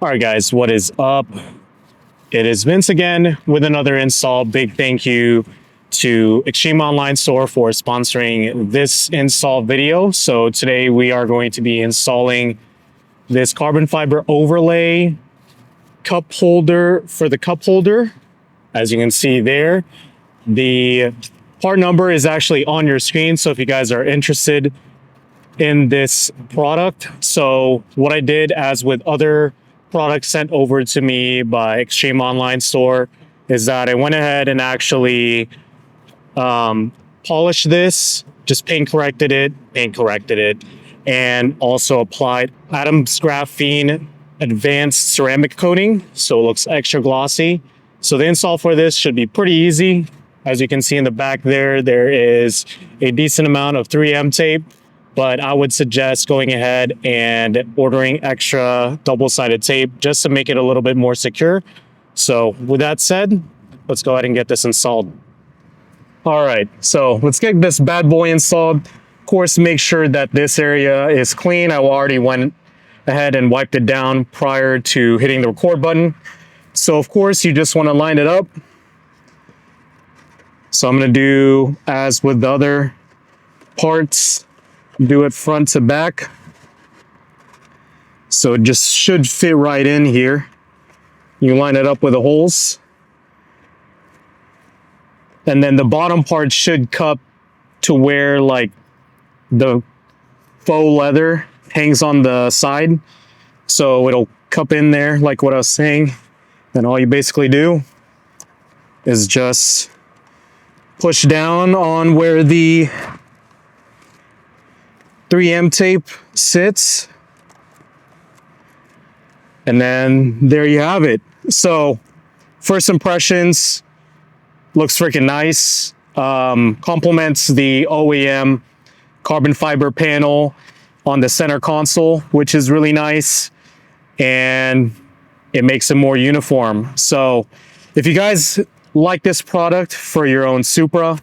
All right, guys, what is up? It is Vince again with another install. Big thank you to Extreme Online Store for sponsoring this install video. So today we are going to be installing this carbon fiber overlay cup holder for the cup holder. As you can see there, the part number is actually on your screen. So if you guys are interested in this product. So what I did, as with other products sent over to me by Extreme Online Store, is that I went ahead and actually polished this, just paint corrected it, and also applied Adams Graphene Advanced Ceramic Coating, so it looks extra glossy. So the install for this should be pretty easy. As you can see in the back there is a decent amount of 3M tape, but I would suggest going ahead and ordering extra double-sided tape just to make it a little bit more secure. So with that said, let's go ahead and get this installed. All right, so let's get this bad boy installed. Of course, make sure that this area is clean. I already went ahead and wiped it down prior to hitting the record button. So of course, you just want to line it up. So I'm going to do as with the other parts, do it front to back. So it just should fit right in here. You line it up with the holes. And then the bottom part should cup to where like the faux leather hangs on the side. So it'll cup in there like what I was saying. And all you basically do is just push down on where the 3M tape sits. And then there you have it. So first impressions, looks freaking nice. Complements the OEM carbon fiber panel on the center console, which is really nice. And it makes it more uniform. So if you guys like this product for your own Supra,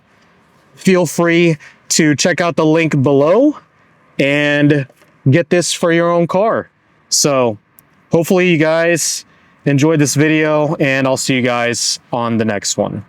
feel free to check out the link below and get this for your own car. So hopefully you guys enjoyed this video, and I'll see you guys on the next one.